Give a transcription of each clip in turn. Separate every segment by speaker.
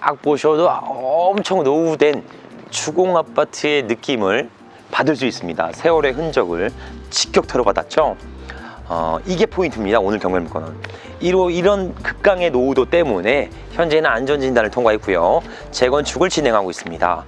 Speaker 1: 딱 보셔도 엄청 노후된 주공 아파트의 느낌을 받을 수 있습니다. 세월의 흔적을 직격탄으로 받았죠. 이게 포인트입니다. 오늘 경매물건은 이런 극강의 노후도 때문에 현재는 안전진단을 통과했고요. 재건축을 진행하고 있습니다.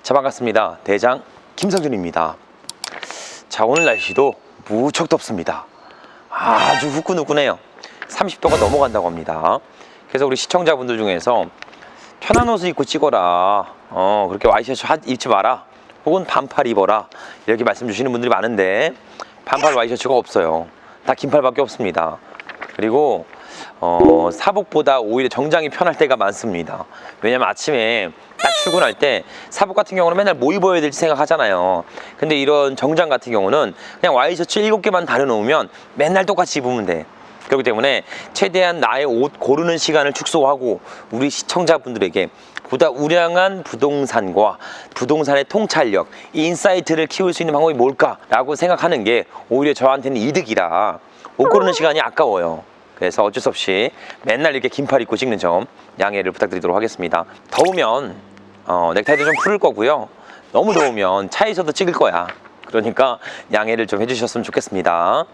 Speaker 1: 자, 반갑습니다. 대장 김성준입니다. 자, 오늘 날씨도 무척 덥습니다. 아주 후끈후끈해요. 30도가 넘어간다고 합니다. 그래서 우리 시청자분들 중에서 편한 옷을 입고 찍어라, 그렇게 와이셔츠 입지 마라, 혹은 반팔 입어라, 이렇게 말씀 주시는 분들이 많은데 반팔 와이셔츠가 없어요. 다 긴팔밖에 없습니다. 그리고 사복보다 오히려 정장이 편할 때가 많습니다. 왜냐면 아침에 딱 출근할 때 사복 같은 경우는 맨날 뭐 입어야 될지 생각하잖아요. 근데 이런 정장 같은 경우는 그냥 와이셔츠 7개만 다려놓으면 맨날 똑같이 입으면 돼. 그렇기 때문에 최대한 나의 옷 고르는 시간을 축소하고 우리 시청자분들에게 보다 우량한 부동산과 부동산의 통찰력, 인사이트를 키울 수 있는 방법이 뭘까라고 생각하는 게 오히려 저한테는 이득이라 옷 고르는 시간이 아까워요. 그래서 어쩔 수 없이 맨날 이렇게 긴팔 입고 찍는 점 양해를 부탁드리도록 하겠습니다. 더우면 넥타이도 좀 풀을 거고요. 너무 더우면 차에서도 찍을 거야. 그러니까 양해를 좀 해주셨으면 좋겠습니다.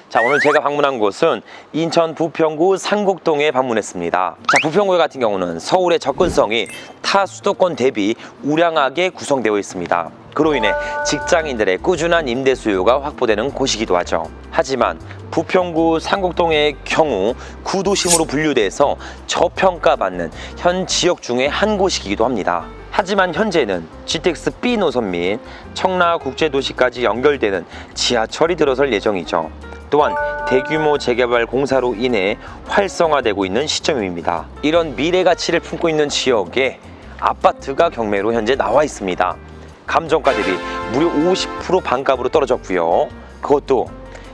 Speaker 1: 자, 오늘 제가 방문한 곳은 인천 부평구 상곡동에 방문했습니다. 자, 부평구 같은 경우는 서울의 접근성이 타 수도권 대비 우량하게 구성되어 있습니다. 그로 인해 직장인들의 꾸준한 임대 수요가 확보되는 곳이기도 하죠. 하지만 부평구 상곡동의 경우 구도심으로 분류돼서 저평가받는 현 지역 중에 한 곳이기도 합니다. 하지만 현재는 GTX B 노선 및 청라국제도시까지 연결되는 지하철이 들어설 예정이죠. 또한 대규모 재개발 공사로 인해 활성화되고 있는 시점입니다. 이런 미래 가치를 품고 있는 지역에 아파트가 경매로 현재 나와 있습니다. 감정가 대비 무려 50% 반값으로 떨어졌고요. 그것도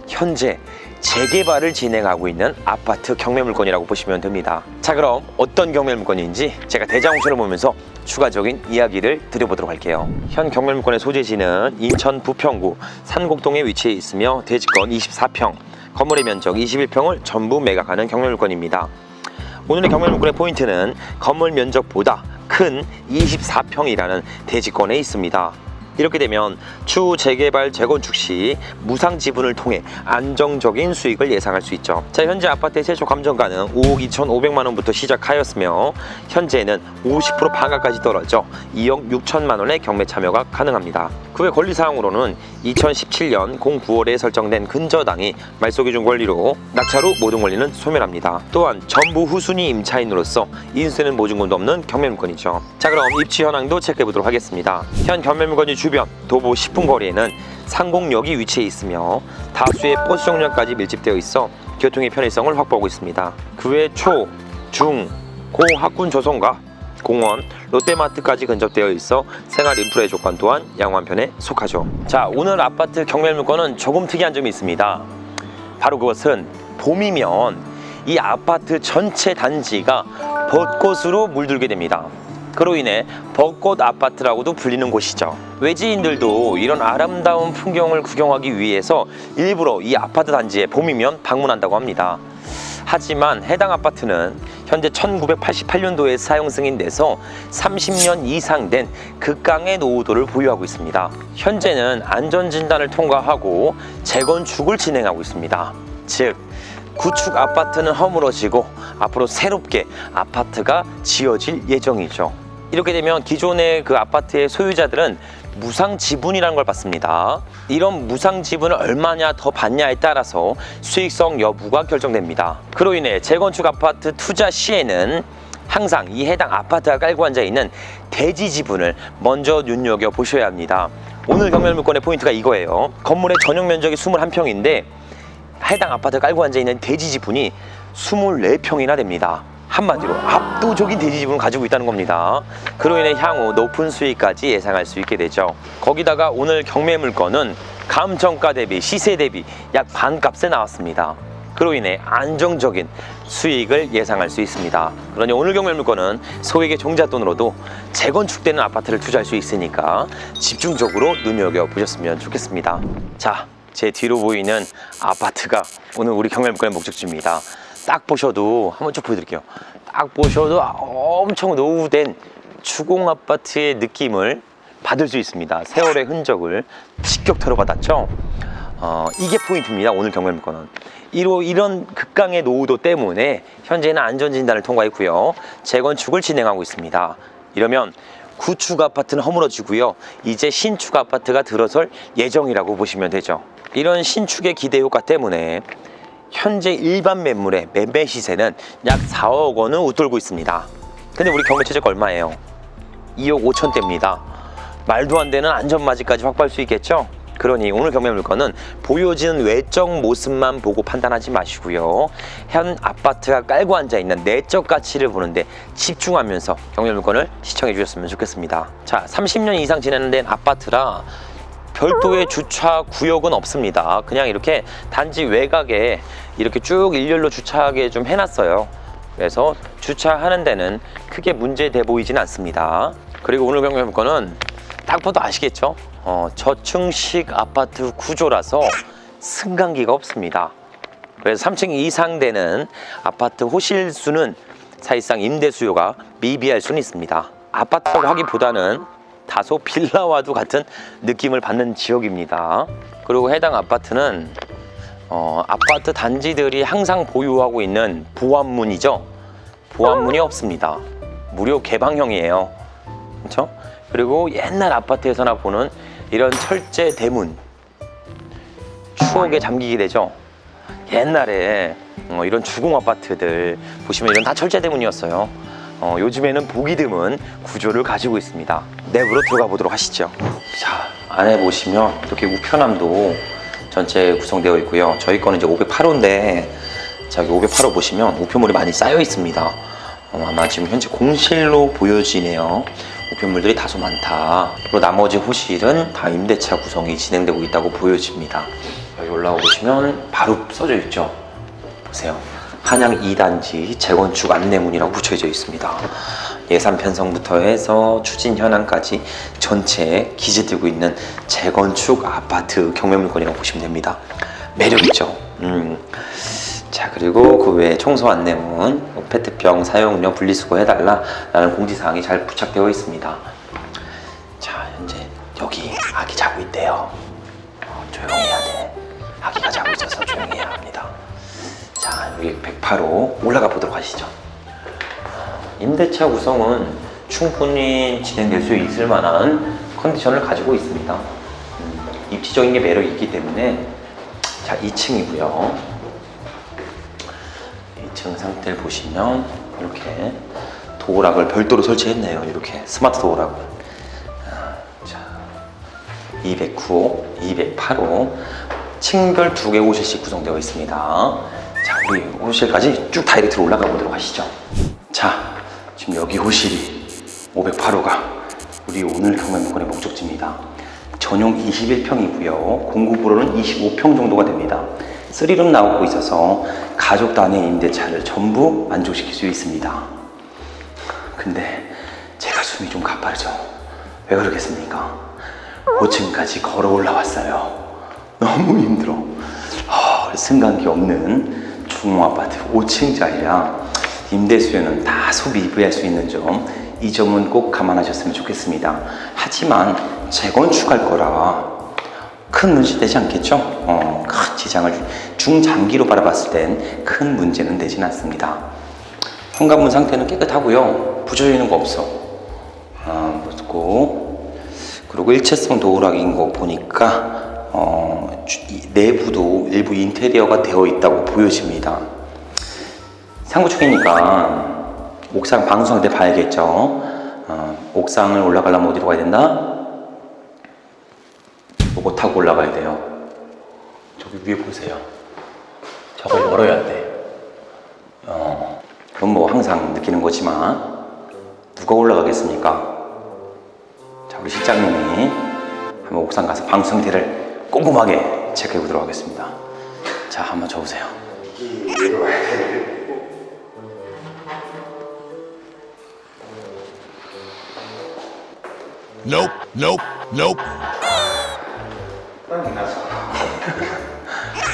Speaker 1: 현재 재개발을 진행하고 있는 아파트 경매물건이라고 보시면 됩니다. 자, 그럼 어떤 경매물건인지 제가 대장홍천을 보면서 추가적인 이야기를 드려보도록 할게요. 현 경매물건의 소재지는 인천 부평구 상곡동에 위치해 있으며 대지권 24평, 건물의 면적 21평을 전부 매각하는 경매물건입니다. 오늘의 경매물건의 포인트는 건물 면적보다 큰 24평이라는 대지권에 있습니다. 이렇게 되면 추후 재개발 재건축 시 무상 지분을 통해 안정적인 수익을 예상할 수 있죠. 자, 현재 아파트의 최초 감정가는 5억 2,500만 원부터 시작하였으며 현재는 50% 반값까지 떨어져 2억 6천만 원의 경매 참여가 가능합니다. 그 외 권리사항으로는 2017년 09월에 설정된 근저당이 말소기준 권리로 낙찰 후 모든 권리는 소멸합니다. 또한 전부 후순위 임차인으로서 인수되는 보증금도 없는 경매물건이죠. 자, 그럼 입지 현황도 체크해보도록 하겠습니다. 현 경매물건이 주변 도보 10분 거리에는 상공역이 위치해 있으며 다수의 버스 정류장까지 밀집되어 있어 교통의 편의성을 확보하고 있습니다. 그 외 초, 중, 고 학군 조성과 공원, 롯데마트까지 근접되어 있어 생활 인프라의 조건 또한 양호한편에 속하죠. 자, 오늘 아파트 경매물건은 조금 특이한 점이 있습니다. 바로 그것은 봄이면 이 아파트 전체 단지가 벚꽃으로 물들게 됩니다. 그로 인해 벚꽃 아파트라고도 불리는 곳이죠. 외지인들도 이런 아름다운 풍경을 구경하기 위해서 일부러 이 아파트 단지에 봄이면 방문한다고 합니다. 하지만 해당 아파트는 현재 1988년도에 사용 승인돼서 30년 이상 된 극강의 노후도를 보유하고 있습니다. 현재는 안전진단을 통과하고 재건축을 진행하고 있습니다. 즉, 구축 아파트는 허물어지고 앞으로 새롭게 아파트가 지어질 예정이죠. 이렇게 되면 기존의 그 아파트의 소유자들은 무상 지분이라는 걸 받습니다. 이런 무상 지분을 얼마냐 더 받냐에 따라서 수익성 여부가 결정됩니다. 그로 인해 재건축 아파트 투자 시에는 항상 이 해당 아파트가 깔고 앉아 있는 대지 지분을 먼저 눈여겨 보셔야 합니다. 오늘 경매물건의 포인트가 이거예요. 건물의 전용 면적이 21평인데 해당 아파트가 깔고 앉아 있는 대지 지분이 24평이나 됩니다. 한마디로 압도적인 대지 지분을 가지고 있다는 겁니다. 그로 인해 향후 높은 수익까지 예상할 수 있게 되죠. 거기다가 오늘 경매 물건은 감정가 대비 시세 대비 약 반값에 나왔습니다. 그로 인해 안정적인 수익을 예상할 수 있습니다. 그러니 오늘 경매물건은 소액의 종잣돈으로도 재건축되는 아파트를 투자할 수 있으니까 집중적으로 눈여겨보셨으면 좋겠습니다. 자, 제 뒤로 보이는 아파트가 오늘 우리 경매물건의 목적지입니다. 딱 보셔도 한번 쭉 보여드릴게요. 딱 보셔도 엄청 노후된 주공 아파트의 느낌을 받을 수 있습니다. 세월의 흔적을 직격탄으로 받았죠. 이게 포인트입니다. 오늘 경매물건은 이런 극강의 노후도 때문에 현재는 안전진단을 통과했고요, 재건축을 진행하고 있습니다. 이러면 구축 아파트는 허물어지고요, 이제 신축 아파트가 들어설 예정이라고 보시면 되죠. 이런 신축의 기대 효과 때문에 현재 일반 매물의 매매 시세는 약 4억 원을 웃돌고 있습니다. 근데 우리 경매 최저가 얼마예요? 2억 5천대입니다. 말도 안 되는 안전마진까지 확보할 수 있겠죠? 그러니 오늘 경매물건은 보여지는 외적 모습만 보고 판단하지 마시고요, 현 아파트가 깔고 앉아있는 내적 가치를 보는데 집중하면서 경매물건을 시청해 주셨으면 좋겠습니다. 자, 30년 이상 진행된 아파트라 별도의 주차 구역은 없습니다. 그냥 이렇게 단지 외곽에 이렇게 쭉 일렬로 주차하게 좀 해놨어요. 그래서 주차하는 데는 크게 문제돼 보이진 않습니다. 그리고 오늘 경매물건은 딱 봐도 아시겠죠? 저층식 아파트 구조라서 승강기가 없습니다. 그래서 3층 이상 되는 아파트 호실 수는 사실상 임대 수요가 미비할 수는 있습니다. 아파트라고 하기보다는 다소 빌라와도 같은 느낌을 받는 지역입니다. 그리고 해당 아파트는 아파트 단지들이 항상 보유하고 있는 보안문이죠. 보안문이 없습니다. 무료 개방형이에요. 그렇죠? 그리고 옛날 아파트에서나 보는 이런 철제 대문, 추억에 잠기게 되죠. 옛날에 이런 주공 아파트들 보시면 이런 다 철제 대문이었어요. 요즘에는 보기 드문 구조를 가지고 있습니다. 내부로 들어가 보도록 하시죠. 자, 안에 보시면 이렇게 우편함도 전체 구성되어 있고요. 저희 거는 이제 508호인데 저기 508호 보시면 우편물이 많이 쌓여 있습니다. 아마 지금 현재 공실로 보여지네요. 우편물들이 다소 많다. 그리고 나머지 호실은 다 임대차 구성이 진행되고 있다고 보여집니다. 여기 올라오 보시면 바로 써져 있죠. 보세요. 한양 2단지 재건축 안내문이라고 붙여져 있습니다. 예산 편성부터 해서 추진 현황까지 전체에 기재되고 있는 재건축 아파트 경매물건이라고 보시면 됩니다. 매력있죠. 자, 그리고 그 외에 청소 안내문, 페트병 사용료 분리수거 해달라 라는 공지사항이 잘 부착되어 있습니다. 자, 현재 여기 아기 자고 있대요. 조용히 해야 돼. 아기가 자고 있어서 조용히 해야 합니다. 자, 여기 108호 올라가 보도록 하시죠. 임대차 구성은 충분히 진행될 수 있을 만한 컨디션을 가지고 있습니다. 입지적인 게 매력이 있기 때문에. 자, 2층이고요 2층 상태를 보시면 이렇게 도어락을 별도로 설치했네요. 이렇게 스마트 도어락을. 자, 209호, 208호 층별 2개 호실씩 구성되어 있습니다. 자, 우리 호실까지 쭉 다이렉트로 올라가 보도록 하시죠. 자, 지금 여기 호실이 508호가 우리 오늘 경매물건의 목적지입니다. 전용 21평이고요. 공급으로는 25평 정도가 됩니다. 3룸 나오고 있어서 가족 단위 임대차를 전부 만족시킬 수 있습니다. 근데 제가 숨이 좀 가빠르죠. 왜 그러겠습니까? 5층까지 걸어 올라왔어요. 너무 힘들어. 승강기 없는 중공아파트 5층짜리라 임대 수요는 다소 미비할 수 있는 점, 이 점은 꼭 감안하셨으면 좋겠습니다. 하지만 재건축할 거라 큰 문제 되지 않겠죠? 큰 지장을 중장기로 바라봤을 땐 큰 문제는 되진 않습니다. 현관문 상태는 깨끗하고요. 부조리는 거 없어. 그리고 일체성 도어락인 거 보니까 내부도 일부 인테리어가 되어 있다고 보여집니다. 상구축이니까 옥상 방수할 때 봐야겠죠. 옥상을 올라가려면 어디로 가야 된다? 요거 타고 올라가야 돼요. 저기 위에 보세요. 저걸 열어야 돼. 그건 뭐 항상 느끼는 거지만 누가 올라가겠습니까? 자, 우리 실장님이 한번 옥상 가서 방수 상태를 꼼꼼하게 체크해 보도록 하겠습니다. 자, 한번 줘보세요.
Speaker 2: 굳이 내려와야 되는데.
Speaker 3: Nope, nope, nope.
Speaker 2: 땀이 나서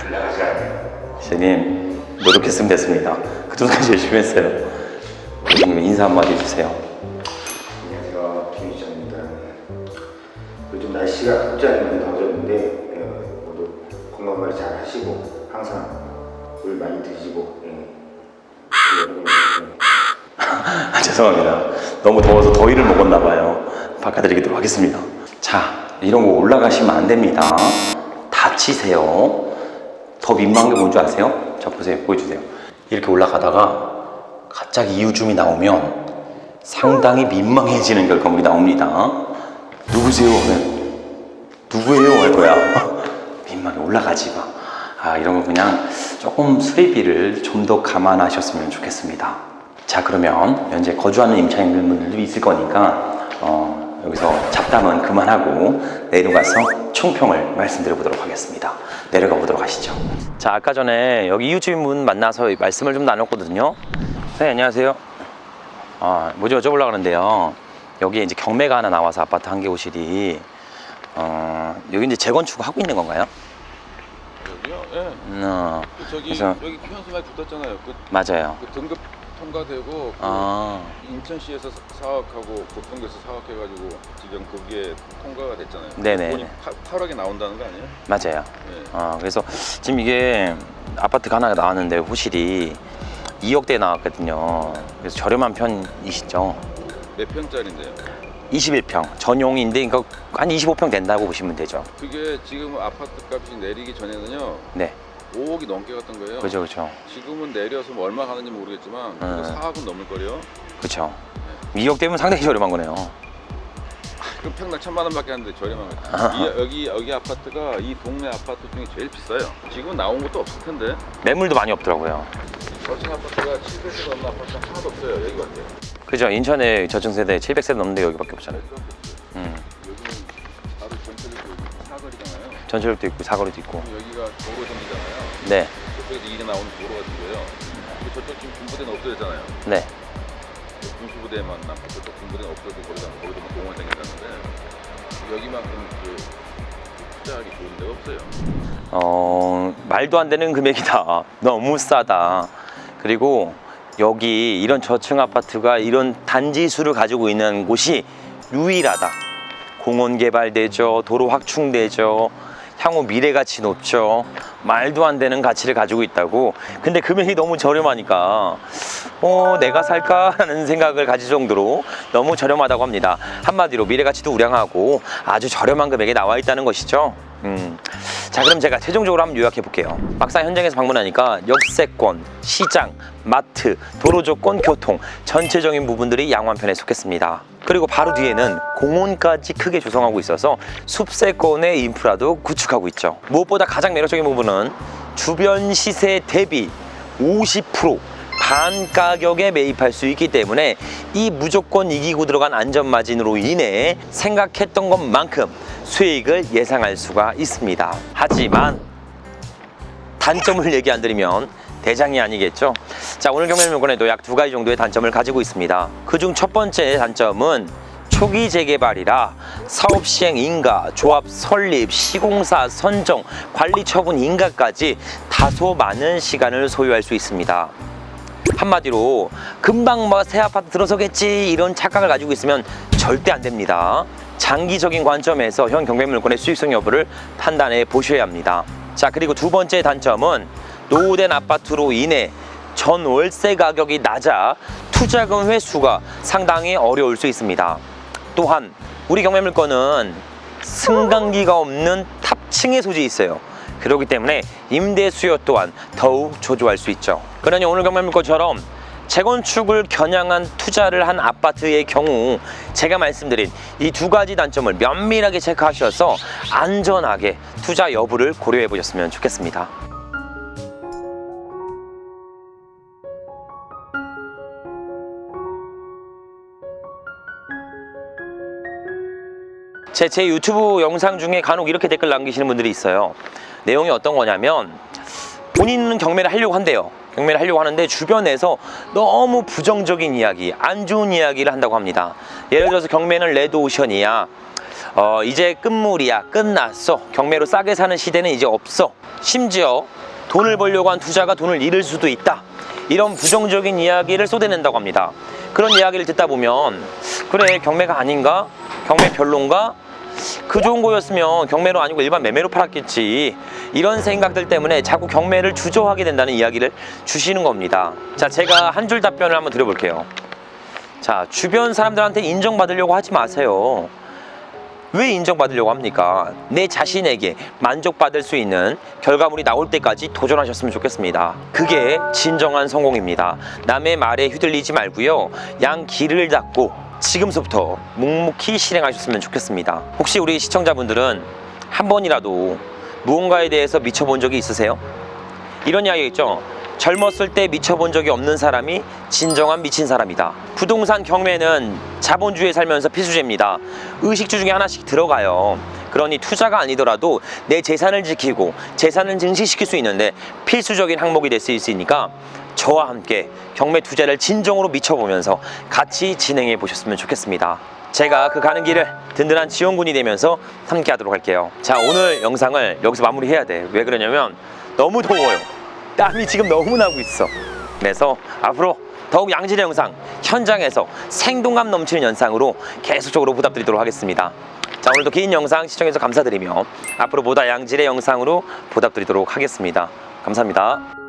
Speaker 2: 올라가지 않아요.
Speaker 1: 시장님 노력했으면 됐습니다. 그 정도까지 열심히 했어요. 시장님 인사 한마디 해주세요.
Speaker 2: 안녕하세요, 김 시장입니다. 요즘 날씨가 갑자기 많이 더워졌는데 모두 건강 관리 잘 하시고 항상 물 많이 드시고 우리 여러분
Speaker 1: 죄송합니다. 너무 더워서 더위를 먹었나 봐요. 바꿔드리도록 하겠습니다. 자, 이런 거 올라가시면 안 됩니다. 다치세요. 더 민망한 게 뭔지 아세요? 자, 보세요. 보여주세요. 이렇게 올라가다가 갑자기 이웃줌이 나오면 상당히 민망해지는 결과물이 나옵니다. 누구세요? 누구예요? 할 거야. 민망해. 올라가지 마. 아, 이런 거 그냥 조금 수리비를 좀 더 감안하셨으면 좋겠습니다. 자, 그러면 현재 거주하는 임차인분들도 있을 거니까 여기서 잡담은 그만하고 내려가서 총평을 말씀드려 보도록 하겠습니다. 내려가 보도록 하시죠. 자, 아까 전에 여기 이웃주민분 만나서 말씀을 좀 나눴거든요. 네, 안녕하세요. 뭐지 여쭤보려고 하는데요. 여기에 이제 경매가 하나 나와서 아파트 한 개 호실이 여기 이제 재건축 하고 있는 건가요?
Speaker 4: 여기요? 예. 저기
Speaker 1: 그래서
Speaker 4: 여기 현수 많이 붙었잖아요.
Speaker 1: 맞아요.
Speaker 4: 그 등급 통과되고 인천시에서 사업하고 고평도에서 사업해가지고 지금 그게 통과가 됐잖아요.
Speaker 1: 네네.
Speaker 4: 돈이 8억이 나온다는 거 아니에요?
Speaker 1: 맞아요.
Speaker 4: 네.
Speaker 1: 그래서 지금 이게 아파트가 하나 나왔는데 호실이 2억대 나왔거든요. 그래서 저렴한 편이시죠?
Speaker 4: 몇 평짜리인데요?
Speaker 1: 21평 전용인데 그러니까 한 25평 된다고 보시면 되죠.
Speaker 4: 그게 지금 아파트 값이 내리기 전에는요.
Speaker 1: 네.
Speaker 4: 5억이 넘게 갔던 거예요.
Speaker 1: 그죠, 그죠.
Speaker 4: 지금은 내려서 뭐 얼마 가는지 모르겠지만 4억은 넘을 거래요.
Speaker 1: 그쵸. 2억대면 상당히 저렴한 거네요.
Speaker 4: 그 평당 1,000만 원밖에 안 돼. 저렴한 거. 여기 아파트가 이 동네 아파트 중에 제일 비싸요. 지금 나온 것도 없을 텐데.
Speaker 1: 매물도 많이 없더라고요.
Speaker 4: 저층 아파트가 700세 넘는 아파트가 하나도 없어요. 여기밖에.
Speaker 1: 그죠. 인천에 저층세대 700세대 넘는데 여기밖에 없잖아요.
Speaker 4: 여기는 바로 전철역도 사거리잖아요.
Speaker 1: 전철역도 있고 사거리도 있고.
Speaker 4: 여기가 도로정이잖아요.
Speaker 1: 네.
Speaker 4: 저쪽에서 일이 나오는 도로 같은 거예요. 근데 저쪽 지금 군부대는 없어졌잖아요.
Speaker 1: 네.
Speaker 4: 군수부대만 남고 저쪽 군부대는 없어지고 거기도 공원 생겼다는데 여기만큼 투자하기 좋은 데가 없어요.
Speaker 1: 말도 안 되는 금액이다. 너무 싸다. 그리고 여기 이런 저층 아파트가 이런 단지 수를 가지고 있는 곳이 유일하다. 공원 개발되죠. 도로 확충되죠. 향후 미래 가치 높죠. 말도 안 되는 가치를 가지고 있다고. 근데 금액이 너무 저렴하니까 내가 살까라는 생각을 가질 정도로 너무 저렴하다고 합니다. 한마디로 미래 가치도 우량하고 아주 저렴한 금액에 나와 있다는 것이죠. 자, 그럼 제가 최종적으로 한번 요약해 볼게요. 막상 현장에서 방문하니까 역세권, 시장, 마트, 도로 조건, 교통 전체적인 부분들이 양호한편에 속했습니다. 그리고 바로 뒤에는 공원까지 크게 조성하고 있어서 숲세권의 인프라도 구축하고 있죠. 무엇보다 가장 매력적인 부분은 주변 시세 대비 50% 반 가격에 매입할 수 있기 때문에 이 무조건 이기고 들어간 안전마진으로 인해 생각했던 것만큼 수익을 예상할 수가 있습니다. 하지만 단점을 얘기 안 드리면 대장이 아니겠죠. 자, 오늘 경매물건에도 약 2가지 정도의 단점을 가지고 있습니다. 그중 첫 번째 단점은 초기 재개발이라 사업 시행 인가, 조합 설립, 시공사 선정, 관리 처분 인가까지 다소 많은 시간을 소요할 수 있습니다. 한마디로 금방 새 아파트 들어서겠지 이런 착각을 가지고 있으면 절대 안 됩니다. 장기적인 관점에서 현 경매물건의 수익성 여부를 판단해 보셔야 합니다. 자, 그리고 두 번째 단점은 노후된 아파트로 인해 전월세 가격이 낮아 투자금 회수가 상당히 어려울 수 있습니다. 또한 우리 경매물건은 승강기가 없는 탑층에 소재해 있어요. 그렇기 때문에 임대 수요 또한 더욱 조조할 수 있죠. 그러니 오늘 경매물건처럼 재건축을 겨냥한 투자를 한 아파트의 경우 제가 말씀드린 이 2가지 단점을 면밀하게 체크하셔서 안전하게 투자 여부를 고려해 보셨으면 좋겠습니다. 제 유튜브 영상 중에 간혹 이렇게 댓글 남기시는 분들이 있어요. 내용이 어떤 거냐면 본인은 경매를 하려고 한대요. 경매를 하려고 하는데 주변에서 너무 부정적인 이야기, 안 좋은 이야기를 한다고 합니다. 예를 들어서 경매는 레드오션이야, 이제 끝물이야, 끝났어, 경매로 싸게 사는 시대는 이제 없어, 심지어 돈을 벌려고 한 투자가 돈을 잃을 수도 있다, 이런 부정적인 이야기를 쏟아낸다고 합니다. 그런 이야기를 듣다 보면 그래, 경매가 아닌가? 경매 별론가? 그 좋은 거였으면 경매로 아니고 일반 매매로 팔았겠지, 이런 생각들 때문에 자꾸 경매를 주저하게 된다는 이야기를 주시는 겁니다. 자, 제가 한 줄 답변을 한번 드려볼게요. 자, 주변 사람들한테 인정받으려고 하지 마세요. 왜 인정받으려고 합니까? 내 자신에게 만족받을 수 있는 결과물이 나올 때까지 도전하셨으면 좋겠습니다. 그게 진정한 성공입니다. 남의 말에 휘둘리지 말고요, 양 길을 닫고 지금서부터 묵묵히 실행하셨으면 좋겠습니다. 혹시 우리 시청자분들은 한 번이라도 무언가에 대해서 미쳐본 적이 있으세요? 이런 이야기 있죠. 젊었을 때 미쳐본 적이 없는 사람이 진정한 미친 사람이다. 부동산 경매는 자본주의에 살면서 필수제입니다. 의식주 중에 하나씩 들어가요. 그러니 투자가 아니더라도 내 재산을 지키고 재산을 증식시킬 수 있는데 필수적인 항목이 될 수 있으니까 저와 함께 경매 투자를 진정으로 미쳐보면서 같이 진행해 보셨으면 좋겠습니다. 제가 그 가는 길을 든든한 지원군이 되면서 함께 하도록 할게요. 자, 오늘 영상을 여기서 마무리해야 돼. 왜 그러냐면 너무 더워요. 땀이 지금 너무 나고 있어. 그래서 앞으로 더욱 양질의 영상, 현장에서 생동감 넘치는 영상으로 계속적으로 보답드리도록 하겠습니다. 자, 오늘도 긴 영상 시청해주셔서 감사드리며 앞으로 보다 양질의 영상으로 보답드리도록 하겠습니다. 감사합니다.